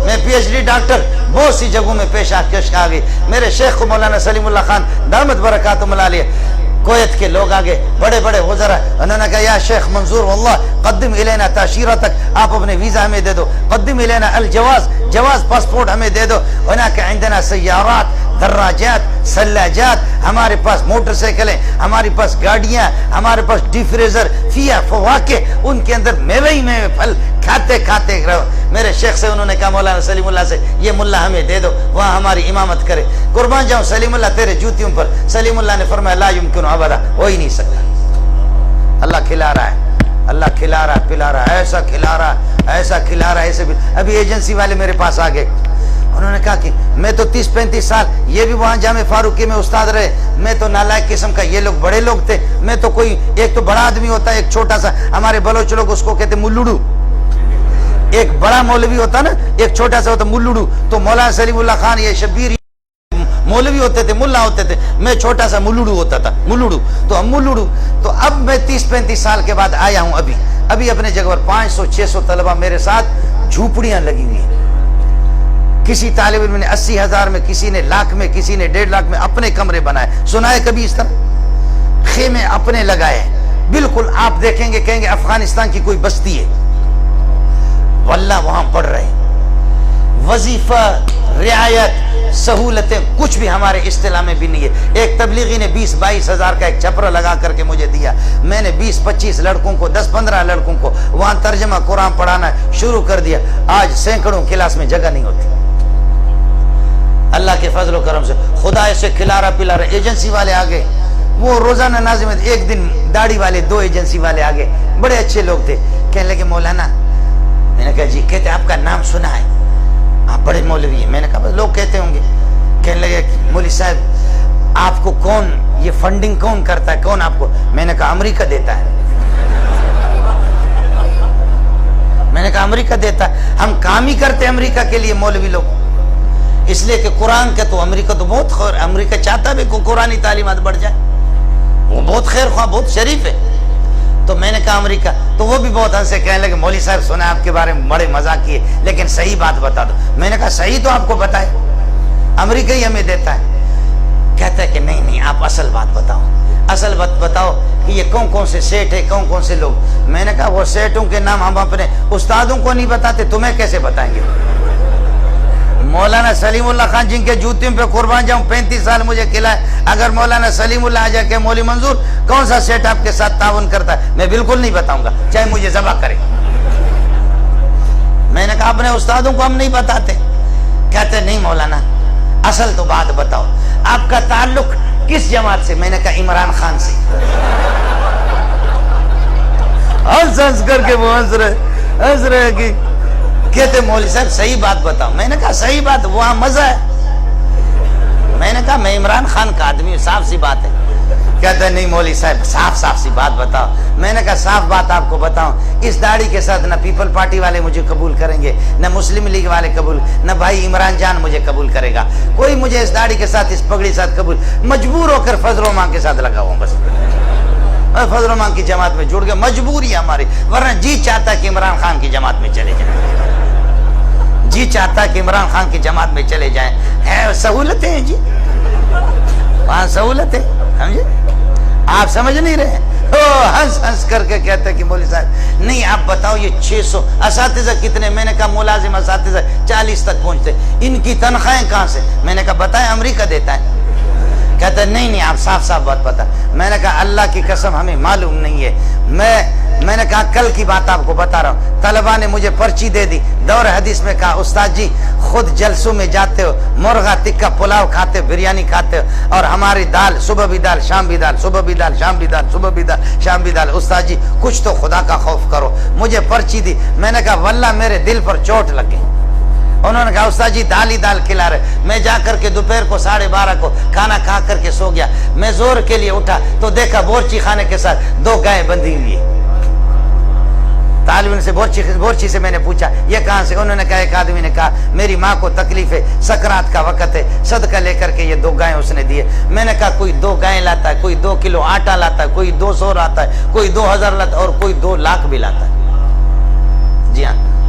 میں P H D doctor بہت سی جگہوں میں پیش آ گئی. میرے شیخ کو مولانا سلیم اللہ خان دامت برکاتہم العالیہ کویت کے لوگ آگے بڑے بڑے وزراء, انہوں نے کہا یا شیخ منظور واللہ قدم الینا تاشیرتک, آپ اپنے ویزا ہمیں دے دو, قدم الینا الجواز, جواز پاسپورٹ ہمیں دے دو. هناك عندنا سیارات, دراجات, ثلاجات, ہمارے پاس موٹر سائیکلیں, ہمارے پاس گاڑیاں, ہمارے پاس ڈی فریزر, فیا فواکہ, ان کے اندر میوے ہی میوے پھل کھاتے کھاتے رہو. میرے شیخ سے انہوں نے کہا مولانا سلیم اللہ سے یہ ملا ہمیں دے دو, وہاں ہماری امامت کرے. قربان جاؤں سلیم اللہ تیرے جوتیوں پر. سلیم اللہ نے فرمایا لا یمکن ابدا, ہو ہی نہیں سکتا. اللہ کھلا رہا ہے, اللہ کھلا رہا ہے, پلا رہا ہے, ایسا کھلا رہا ہے, ایسا کھلا رہا ہے, ایسے بھی. ابھی ایجنسی والے میرے پاس آ گئے, انہوں نے کہا کہ میں تو 30-35 سال, یہ بھی وہاں جامع فاروقی میں استاد رہے, میں تو نالائق قسم کا, یہ لوگ بڑے لوگ تھے, میں تو کوئی, ایک تو بڑا آدمی ہوتا ہے, ایک چھوٹا سا, ہمارے بلوچ لوگ اس کو کہتے ملوڑو, ایک بڑا مولوی ہوتا نا, ایک چھوٹا سا ہوتا ملوڑو. تو مولانا سلیم اللہ خان یہ شبیر مولوی ہوتے تھے, ملا ہوتے تھے, میں چھوٹا سا ملوڑو ہوتا تھا, ملوڑو. تو ہم ملوڑو, تو اب میں 30-35 سال کے بعد آیا ہوں. ابھی اپنے جگہ پر 500-600 طلبہ میرے ساتھ, جھوپڑیاں لگی ہوئی ہیں. کسی طالب علم نے 80,000 میں, کسی نے لاکھ میں, کسی نے 1.5 لاکھ میں اپنے کمرے بنائے. سنا ہے کبھی اس طرح؟ خیمے اپنے لگائے, بالکل آپ دیکھیں گے کہیں گے افغانستان کی کوئی بستی ہے. واللہ وہاں پڑھ رہے, وظیفہ, رعایت, سہولتیں کچھ بھی ہمارے اصطلاح میں بھی نہیں ہے. ایک تبلیغی نے 20-22 ہزار کا ایک چھپرا لگا کر کے مجھے دیا, میں نے 20-25 لڑکوں کو, 10-15 لڑکوں کو وہاں ترجمہ قرآن پڑھانا شروع کر دیا. آج سینکڑوں کلاس میں جگہ نہیں ہوتی. اللہ کے فضل و کرم سے خدا ایسے کھلا رہا پلا رہا. ایجنسی والے آگے, وہ روزانہ نازم, ایک دن داڑھی والے 2 ایجنسی والے آگے, بڑے اچھے لوگ تھے, کہنے لگے مولانا, میں نے کہا جی, کہتے آپ کا نام سنا ہے, آپ بڑے مولوی ہیں. میں نے کہا بس لوگ کہتے ہوں گے. کہنے لگے مولوی صاحب آپ کو کون یہ فنڈنگ کون کرتا ہے, کون آپ کو؟ میں نے کہا امریکہ دیتا ہے. میں نے کہا امریکہ دیتا ہے, ہم کام ہی کرتے ہیں امریکہ کے لیے مولوی لوگ, اس لیے کہ قرآن کا تو امریکہ تو بہت خیر, امریکہ چاہتا بھی کہ قرآنی تعلیمات بڑھ جائے, وہ بہت خیر خواہ, بہت شریف ہے. تو میں نے کہا امریکہ, تو وہ بھی بہت ہنسے, کہنے لگے مولوی صاحب سنا آپ کے بارے میں بڑے مزاق کیے, لیکن صحیح بات بتا دو. میں نے کہا صحیح تو آپ کو بتائے, امریکہ ہی ہمیں دیتا ہے. کہتا ہے کہ نہیں آپ اصل بات بتاؤ, اصل بات بتاؤ کہ یہ کون کون سے سیٹ ہے, کون کون سے لوگ. میں نے کہا وہ سیٹوں کے نام ہم اپنے استادوں کو نہیں بتاتے, تمہیں کیسے بتائیں گے؟ مولانا سلیم اللہ خان جن کے جوتیوں پہ قربان جاؤں 35 سال مجھے کھلائے, اگر مولانا سلیم اللہ آ جائے کہ مولوی منظور کون سا سیٹ آپ کے ساتھ تعاون کرتا ہے, میں بالکل نہیں بتاؤں گا, چاہے مجھے ذبح کرے. میں نے کہا اپنے استادوں کو ہم نہیں بتاتے. کہتے نہیں مولانا اصل تو بات بتاؤ, آپ کا تعلق کس جماعت سے؟ میں نے کہا عمران خان سے. ہنس ہنس کر کے وہ ہنس رہے کہ کہتے مولوی صاحب صحیح بات بتاؤ. میں نے کہا صحیح بات, وہاں مزہ ہے. میں نے کہا میں عمران خان کا آدمی ہوں, صاف سی بات ہے. کہتا نہیں مولوی صاحب صاف سی بات بتاؤ. میں نے کہا صاف بات آپ کو بتاؤں, اس داڑھی کے ساتھ نہ پیپل پارٹی والے مجھے قبول کریں گے, نہ مسلم لیگ والے قبول, نہ بھائی عمران جان مجھے قبول کرے گا, کوئی مجھے اس داڑھی کے ساتھ, اس پگڑی ساتھ قبول, مجبور ہو کر فضل و مان کے ساتھ لگا ہوں. بس فضل الرحمان کی جماعت میں جڑ گئے، مجبوری ہماری، ورنہ جی چاہتا کہ عمران خان کی جماعت میں چلے جائیں، جی چاہتا کہ عمران خان کی جماعت میں چلے جائیں. ہے سہولتیں ہیں جی، وہاں سہولتیں، سمجھے؟ آپ سمجھ نہیں رہے. ہنس ہنس کر کے کہتے کہ مولوی صاحب نہیں آپ بتاؤ یہ 600 اساتذہ کتنے؟ میں نے کہا ملازم اساتذہ 40 تک پہنچتے، ان کی تنخواہیں کہاں سے؟ میں نے کہا بتائیں امریکہ دیتا ہے. کہتا نہیں آپ صاف صاف بات پتا. میں نے کہا اللہ کی قسم ہمیں معلوم نہیں ہے. میں نے کہا کل کی بات آپ کو بتا رہا ہوں، طلبا نے مجھے پرچی دے دی، دور حدیث میں کہا استاد جی خود جلسوں میں جاتے ہو، مرغا ٹکا پلاؤ کھاتے ہو، بریانی کھاتے ہو، اور ہماری دال صبح بھی دال شام بھی دال، صبح بھی دال شام بھی دال، صبح بھی دال شام بھی دال. استاد جی کچھ تو خدا کا خوف کرو. مجھے پرچی دی. میں نے کہا واللہ میرے دل پر چوٹ لگ گئی. انہوں نے کہا استاد جی دال ہی دال کھلا رہے. میں جا کر کے دوپہر کو 12:30 کو کھانا کھا کر کے سو گیا. میں زور کے لیے اٹھا تو دیکھا بورچی خانے کے ساتھ 2 گائے بندھی ہوئی ہے. طالب علم سے بورچی سے میں نے پوچھا یہ کہاں سے؟ انہوں نے کہا ایک آدمی نے کہا میری ماں کو تکلیف ہے، سکرات کا وقت ہے، صدقہ لے کر کے یہ 2 گائیں اس نے دیے. میں نے کہا کوئی 2 گائیں لاتا ہے، کوئی 2 کلو آٹا لاتا ہے، کوئی 200 لاتا ہے، کوئی 2000 لاتا ہے، اور کوئی 2 لاکھ بھی لاتا ہے. جی ہاں